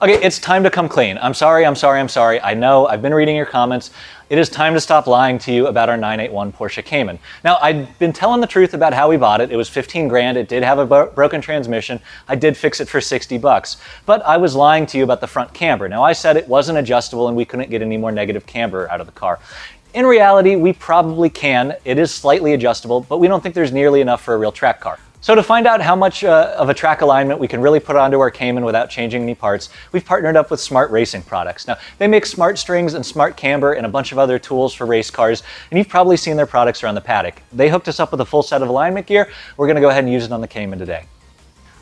Okay, it's time to come clean. I'm sorry. I know, I've been reading your comments. It is time to stop lying to you about our 981 Porsche Cayman. Now, I've been telling the truth about how we bought it. It was 15 grand. It did have a broken transmission. I did fix it for 60 bucks. But I was lying to you about the front camber. Now, I said it wasn't adjustable and we couldn't get any more negative camber out of the car. In reality, we probably can. It is slightly adjustable, but we don't think there's nearly enough for a real track car. So to find out how much of a track alignment we can really put onto our Cayman without changing any parts, we've partnered up with Smart Racing Products. Now, they make SmartStrings and SmartCamber and a bunch of other tools for race cars, and you've probably seen their products around the paddock. They hooked us up with a full set of alignment gear. We're going to go ahead and use it on the Cayman today.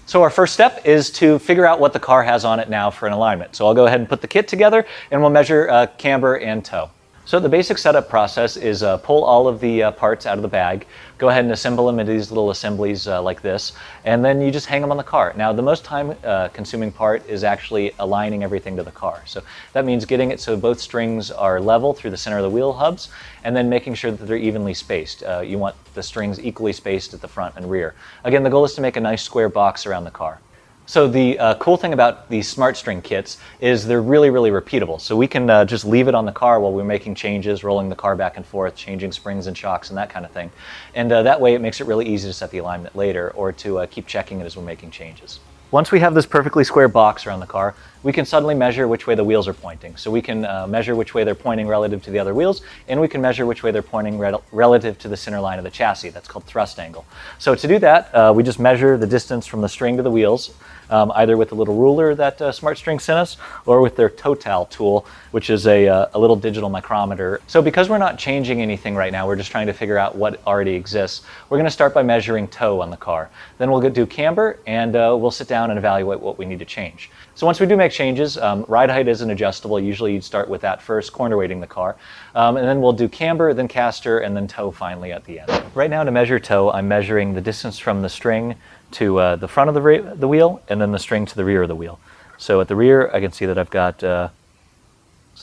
So our first step is to figure out what the car has on it now for an alignment. So I'll go ahead and put the kit together, and we'll measure camber and toe. So the basic setup process is pull all of the parts out of the bag, go ahead and assemble them into these little assemblies like this, and then you just hang them on the car. Now, the most time consuming part is actually aligning everything to the car. So that means getting it so both strings are level through the center of the wheel hubs, and then making sure that they're evenly spaced. You want the strings equally spaced at the front and rear. Again, the goal is to make a nice square box around the car. So the cool thing about these Smart String kits is they're really repeatable. So we can just leave it on the car while we're making changes, rolling the car back and forth, changing springs and shocks and that kind of thing. And that way it makes it really easy to set the alignment later or to keep checking it as we're making changes. Once we have this perfectly square box around the car, we can suddenly measure which way the wheels are pointing. So we can measure which way they're pointing relative to the other wheels, and we can measure which way they're pointing relative to the center line of the chassis. That's called thrust angle. So to do that, we just measure the distance from the string to the wheels, either with the little ruler that SmartString sent us, or with their Total tool, which is a little digital micrometer. So because we're not changing anything right now, we're just trying to figure out what already exists, we're going to start by measuring toe on the car. Then we'll do camber, and we'll sit down and evaluate what we need to change. So once we do make changes, ride height isn't adjustable. Usually you'd start with that first, corner weighting the car. And then we'll do camber, then caster, and then toe finally at the end. Right now to measure toe, I'm measuring the distance from the string to the front of the wheel, and then the string to the rear of the wheel. So at the rear, I can see that I've got, looks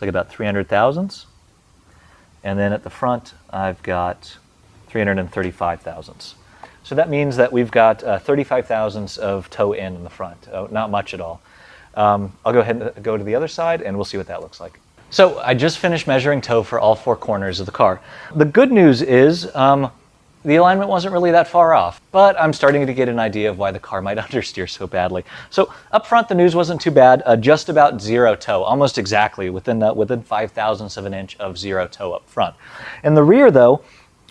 like about 300 thousandths. And then at the front, I've got 335 thousandths. So that means that we've got 35 thousandths of toe in the front, not much at all. I'll go ahead and go to the other side and we'll see what that looks like. So I just finished measuring toe for all four corners of the car. The good news is the alignment wasn't really that far off, but I'm starting to get an idea of why the car might understeer so badly. So up front, the news wasn't too bad, just about zero toe, almost exactly within 5 thousandths of an inch of zero toe up front. In the rear though,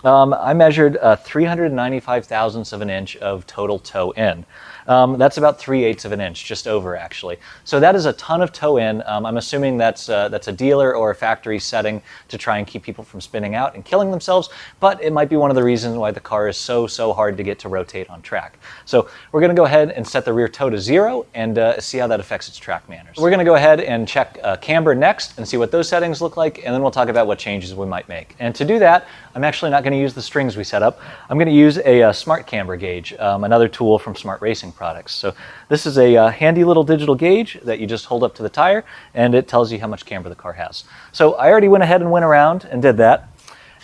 I measured 395 thousandths of an inch of total toe in. That's about 3/8 of an inch, just over actually. So that is a ton of toe in. I'm assuming that's a dealer or a factory setting to try and keep people from spinning out and killing themselves, but it might be one of the reasons why the car is so hard to get to rotate on track. So we're going to go ahead and set the rear toe to 0 and see how that affects its track manners. We're going to go ahead and check camber next and see what those settings look like, and then we'll talk about what changes we might make. And to do that, I'm actually not going to use the strings we set up. I'm going to use a SmartCamber gauge, another tool from Smart Racing Products. So this is a handy little digital gauge that you just hold up to the tire, and it tells you how much camber the car has. So I already went ahead and went around and did that.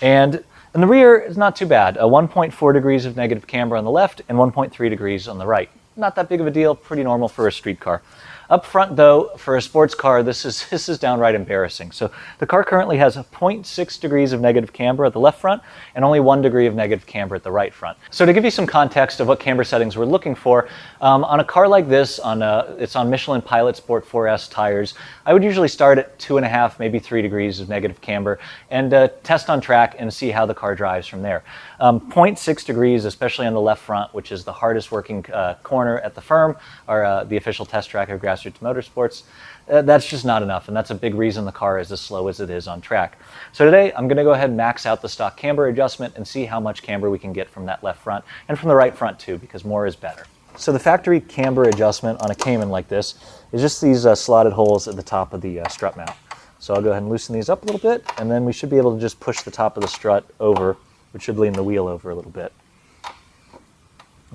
And in the rear, it's not too bad. 1.4 degrees of negative camber on the left and 1.3 degrees on the right. Not that big of a deal, pretty normal for a street car. Up front though, for a sports car, this is downright embarrassing. So the car currently has 0.6 degrees of negative camber at the left front and only 1 degree of negative camber at the right front. So to give you some context of what camber settings we're looking for, on a car like this, it's on Michelin Pilot Sport 4S tires, I would usually start at 2.5, maybe 3 degrees of negative camber and test on track and see how the car drives from there. 0.6 degrees, especially on the left front, which is the hardest working corner at the firm, or the official test track of Grassroots Motorsports, that's just not enough, and that's a big reason the car is as slow as it is on track. So today I'm going to go ahead and max out the stock camber adjustment and see how much camber we can get from that left front and from the right front too, because more is better. So the factory camber adjustment on a Cayman like this is just these slotted holes at the top of the strut mount. So I'll go ahead and loosen these up a little bit, and then we should be able to just push the top of the strut over, which should lean the wheel over a little bit.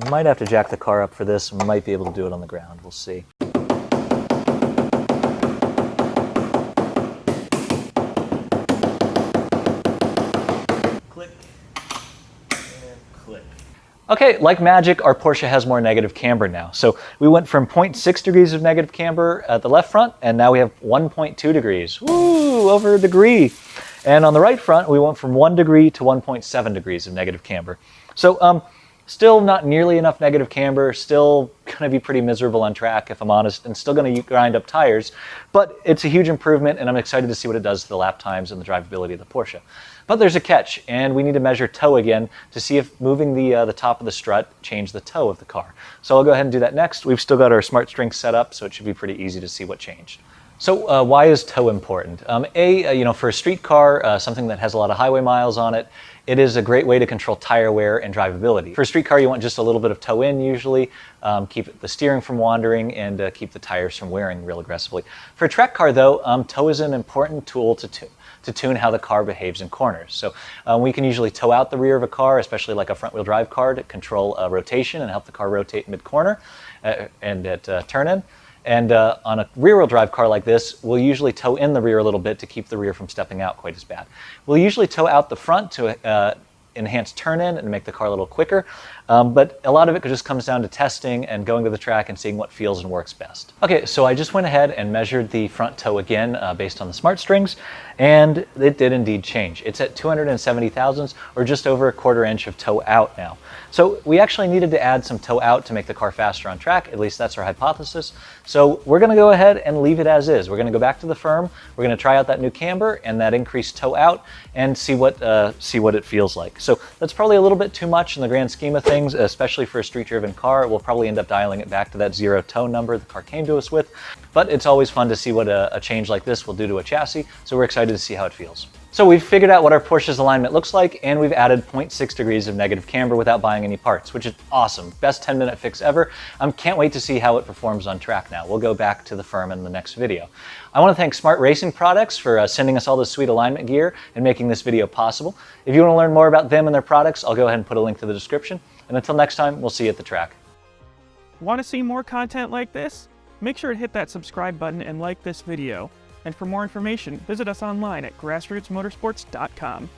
We might have to jack the car up for this, and we might be able to do it on the ground. We'll see. Click and click. Okay, like magic, our Porsche has more negative camber now. So we went from 0.6 degrees of negative camber at the left front, and now we have 1.2 degrees. Woo, over a degree. And on the right front, we went from 1 degree to 1.7 degrees of negative camber. So still not nearly enough negative camber, still gonna be pretty miserable on track if I'm honest, and still gonna grind up tires, but it's a huge improvement and I'm excited to see what it does to the lap times and the drivability of the Porsche. But there's a catch, and we need to measure toe again to see if moving the top of the strut changed the toe of the car. So I'll go ahead and do that next. We've still got our SmartStrings set up, so it should be pretty easy to see what changed. So why is toe important? For a street car, something that has a lot of highway miles on it, it is a great way to control tire wear and drivability. For a street car, you want just a little bit of toe in usually, keep the steering from wandering and keep the tires from wearing real aggressively. For a track car though, toe is an important tool to tune how the car behaves in corners. So we can usually toe out the rear of a car, especially like a front wheel drive car, to control rotation and help the car rotate mid-corner and at turn-in. And on a rear-wheel drive car like this, we'll usually toe in the rear a little bit to keep the rear from stepping out quite as bad. We'll usually toe out the front to enhance turn-in and make the car a little quicker, but a lot of it just comes down to testing and going to the track and seeing what feels and works best. Okay, so I just went ahead and measured the front toe again based on the SmartStrings, and it did indeed change. It's at 270 thousandths, or just over a 1/4 inch of toe out now. So we actually needed to add some toe out to make the car faster on track, at least that's our hypothesis. So we're gonna go ahead and leave it as is. We're gonna go back to the firm, we're gonna try out that new camber and that increased toe out and see what it feels like. So that's probably a little bit too much in the grand scheme of things, especially for a street-driven car. We'll probably end up dialing it back to that 0 toe number the car came to us with, but it's always fun to see what a change like this will do to a chassis, so we're excited to see how it feels. So we've figured out what our Porsche's alignment looks like, and we've added 0.6 degrees of negative camber without buying any parts, which is awesome. Best 10-minute fix ever. Can't wait to see how it performs on track now. We'll go back to the firm in the next video. I want to thank Smart Racing Products for sending us all this sweet alignment gear and making this video possible. If you want to learn more about them and their products, I'll go ahead and put a link to the description. And until next time, we'll see you at the track. Want to see more content like this? Make sure to hit that subscribe button and like this video. And for more information, visit us online at grassrootsmotorsports.com.